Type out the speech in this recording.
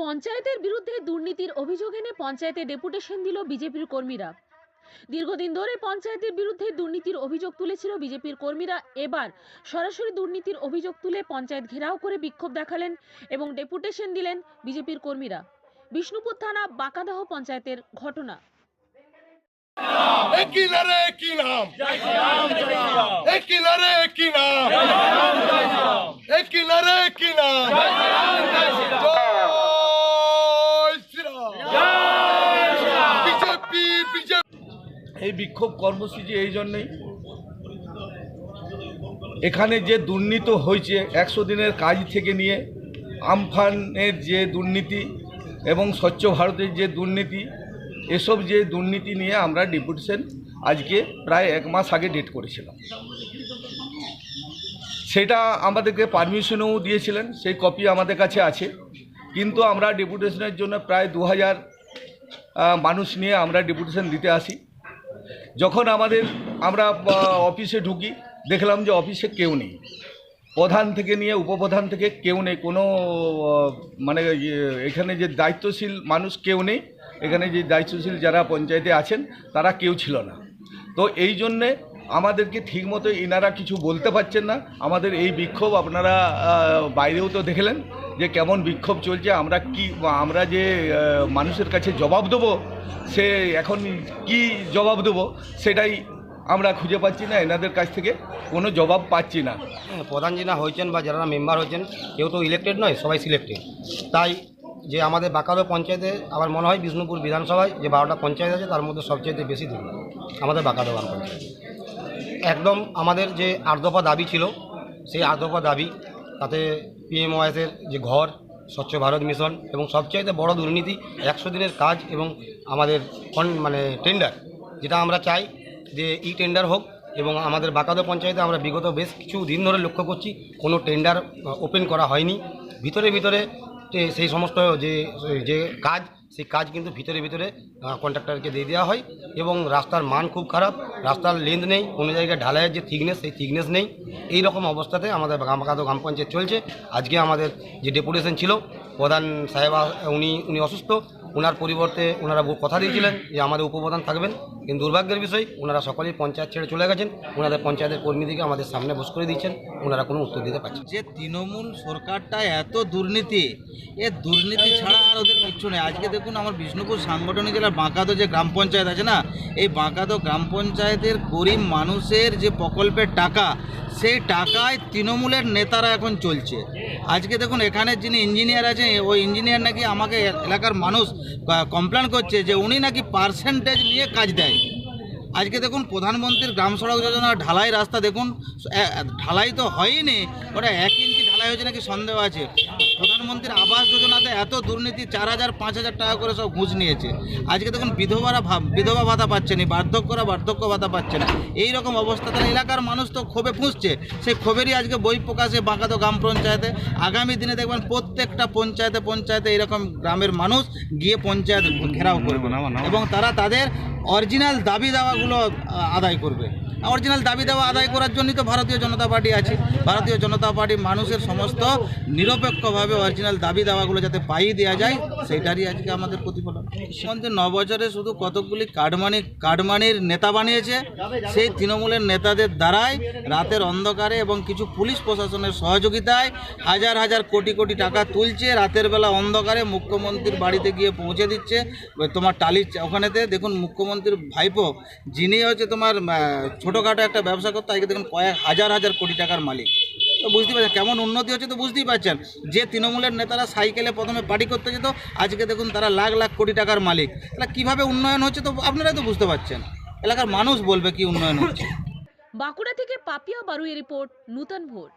পঞ্চায়েতের বিরুদ্ধে দুর্নীতির অভিযোগ এনে পঞ্চায়েতে ডেপুটেশন দিল বিজেপির কর্মীরা। দীর্ঘদিন ধরে পঞ্চায়েতের বিরুদ্ধে দুর্নীতির অভিযোগ তুলেছিল বিজেপির কর্মীরা। এবার সরাসরি দুর্নীতির অভিযোগ তুলে পঞ্চায়েত ঘেরাও করে বিক্ষোভ দেখালেন এবং ডেপুটেশন দিলেন বিজেপির কর্মীরা। বিষ্ণুপুর থানা বাঁকাদহ পঞ্চায়েতের ঘটনা। এই বিক্ষোভ কর্মসূচি এই জন্যই, এখানে যে দুর্নীতি হয়েছে 100 দিনের কাজ থেকে নিয়ে আমফানের যে দুর্নীতি এবং স্বচ্ছ ভারতের যে দুর্নীতি, এসব যে দুর্নীতি নিয়ে আমরা ডেপুটেশন আজকে প্রায় 1 মাস আগে ডেট করেছিলাম। সেটা আমাদেরকে পারমিশনও দিয়েছিলেন, সেই কপি আমাদের কাছে আছে। কিন্তু আমরা ডেপুটেশনের জন্য প্রায় 2000 মানুষ নিয়ে আমরা ডেপুটেশন দিতে আসি। যখন আমরা অফিসে ঢুকি, দেখলাম যে অফিসে কেউ নেই, প্রধান থেকে নিয়ে উপপ্রধান থেকে কেউ নেই, কোনো মানে এখানে যে দায়িত্বশীল মানুষ কেউ নেই। এখানে যে দায়িত্বশীল যারা পঞ্চায়েতে আছেন তারা কেউ ছিল না। তো এই জন্যে আমাদেরকে ঠিকমতো এনারা কিছু বলতে পারছেন না। আমাদের এই বিক্ষোভ আপনারা বাইরেও তো দেখলেন যে কেমন বিক্ষোভ চলছে। আমরা যে মানুষের কাছে জবাব দেবো, সে এখন কি জবাব দেবো সেটাই আমরা খুঁজে পাচ্ছি না, এনাদের কাছ থেকে কোনো জবাব পাচ্ছি না। প্রধান যিনা হয়েছেন বা যারা মেম্বার হয়েছেন কেউ তো ইলেক্টেড নয়, সবাই সিলেক্টেড। তাই যে আমাদের বাঁকাদহ পঞ্চায়েতে আমার মনে হয় বিষ্ণুপুর বিধানসভায় যে 12টা পঞ্চায়েত আছে তার মধ্যে সবচেয়ে বেশি দূর আমাদের বাঁকাদহ গ্রাম পঞ্চায়েত। একদম আমাদের যে 8 দফা দাবি ছিল, সেই 8 দফা দাবি, তাতে পিএমওয়াইসের যে ঘর, স্বচ্ছ ভারত মিশন এবং সবচাইতে বড় দুর্নীতি 100 দিনের কাজ এবং আমাদের টেন্ডার, যেটা আমরা চাই যে টেন্ডার হোক। এবং আমাদের বাঁকাদহ পঞ্চায়েতে আমরা বিগত বেশ কিছু দিন ধরে লক্ষ্য করছি কোনো টেন্ডার ওপেন করা হয়নি। ভিতরে সেই সমস্ত যে কাজ, সেই কাজ কিন্তু ভিতরে কন্ট্রাক্টরকে দিয়ে দেওয়া হয় এবং রাস্তার মান খুব খারাপ, রাস্তার লেন্থ নেই, কোনো জায়গায় ঢালাইয়ের যে থিকনেস, সেই থিকনেস নেই। এই রকম অবস্থাতে আমাদের বাঁকাদহ গ্রাম পঞ্চায়েত চলছে। আজকে আমাদের যে ডেপুটেশন ছিল, প্রধান সাহেব উনি অসুস্থ, ওনার পরিবর্তে ওনারা কথা দিয়েছিলেন যে আমাদের উপপ্রধান থাকবেন, কিন্তু দুর্ভাগ্যের বিষয় ওনারা সকলেই পঞ্চায়েত ছেড়ে চলে গেছেন। ওনাদের পঞ্চায়েতের কর্মীদেরকে আমাদের সামনে বস করে দিচ্ছেন, ওনারা কোনো উত্তর দিতে পারছেন। যে তৃণমূল সরকারটা এত দুর্নীতি, এ দুর্নীতি ছাড়া আর ওদের কিচ্ছু নেই। আজকে দেখুন আমার বিষ্ণুপুর সাংগঠনিক জেলার বাঁকাদহ যে গ্রাম পঞ্চায়েত আছে না, এই বাঁকাদহ গ্রাম পঞ্চায়েতের গরিব মানুষের যে প্রকল্পের টাকা, সেই টাকায় তৃণমূলের নেতারা এখন চলছে। আজকে দেখুন এখানে যিনি ইঞ্জিনিয়ার আছেন, ওই ইঞ্জিনিয়ার নাকি আমাকে এলাকার মানুষ কমপ্লেন করছে যে উনি নাকি পার্সেন্টেজ নিয়ে কাজ দেয়। আজকে দেখুন প্রধানমন্ত্রীর গ্রাম সড়ক যোজনা ঢালাই রাস্তা, দেখুন ঢালাই তো হয়নি, ওটা 1 ইঞ্চি ঢালাই হয়েছে নাকি সন্দেহ আছে। প্রধানমন্ত্রীর আবাস যোজনাতে এত দুর্নীতি, 4000-5000 টাকা করে সব ঘুষ নিয়েছে। আজকে দেখুন বিধবা ভাতা পাচ্ছে না, বার্ধক্যরা বার্ধক্য ভাতা পাচ্ছে না। এই রকম অবস্থা, তাহলে এলাকার মানুষ তো ক্ষোভে ফুঁসছে। সেই ক্ষোভেরই আজকে বই প্রকাশে বাঁকাদহ গ্রাম পঞ্চায়েতে। আগামী দিনে দেখবেন প্রত্যেকটা পঞ্চায়েতে এইরকম গ্রামের মানুষ গিয়ে পঞ্চায়েত ঘেরাও করবে এবং তারা তাদের অরিজিনাল দাবি দাওয়াগুলো আদায় করবে। অরিজিনাল দাবি দেওয়া আদায় করার জন্যই তো ভারতীয় জনতা পার্টি আছে। ভারতীয় জনতা পার্টি মানুষের সমস্ত নিরপেক্ষভাবে অরিজিনাল দাবি দাওয়াগুলো যাতে পাইয়ে দেওয়া যায়, সেইটারই আজকে আমাদের প্রতিফলন। মুখ্যমন্ত্রী 9 বছরে শুধু কতকগুলি কাটমানির নেতা বানিয়েছে। সেই তৃণমূলের নেতাদের দ্বারাই রাতের অন্ধকারে এবং কিছু পুলিশ প্রশাসনের সহযোগিতায় হাজার কোটি টাকা তুলছে। রাতের বেলা অন্ধকারে মুখ্যমন্ত্রীর বাড়িতে গিয়ে পৌঁছে দিচ্ছে। তোমার টালির ওখানেতে দেখুন মুখ্যমন্ত্রীর ভাইপো, যিনি হচ্ছে তোমার ছোটোখাটো একটা ব্যবসা করতে, আজকে দেখুন কয়েক হাজার কোটি টাকার মালিক। তো বুঝতেই পারছেন কেমন উন্নতি হচ্ছে, তো বুঝতেই পারছেন। যে তৃণমূলের নেতারা সাইকেলে প্রথমে পার্টি করতে যেত, আজকে দেখুন তারা লাখ কোটি টাকার মালিক। তাহলে কীভাবে উন্নয়ন হচ্ছে তো আপনারাই তো বুঝতে পারছেন। এলাকার মানুষ বলবে কি উন্নয়ন হচ্ছে। বাঁকুড়া থেকে পাপিয়া বারুই রিপোর্ট, নূতন ভোর।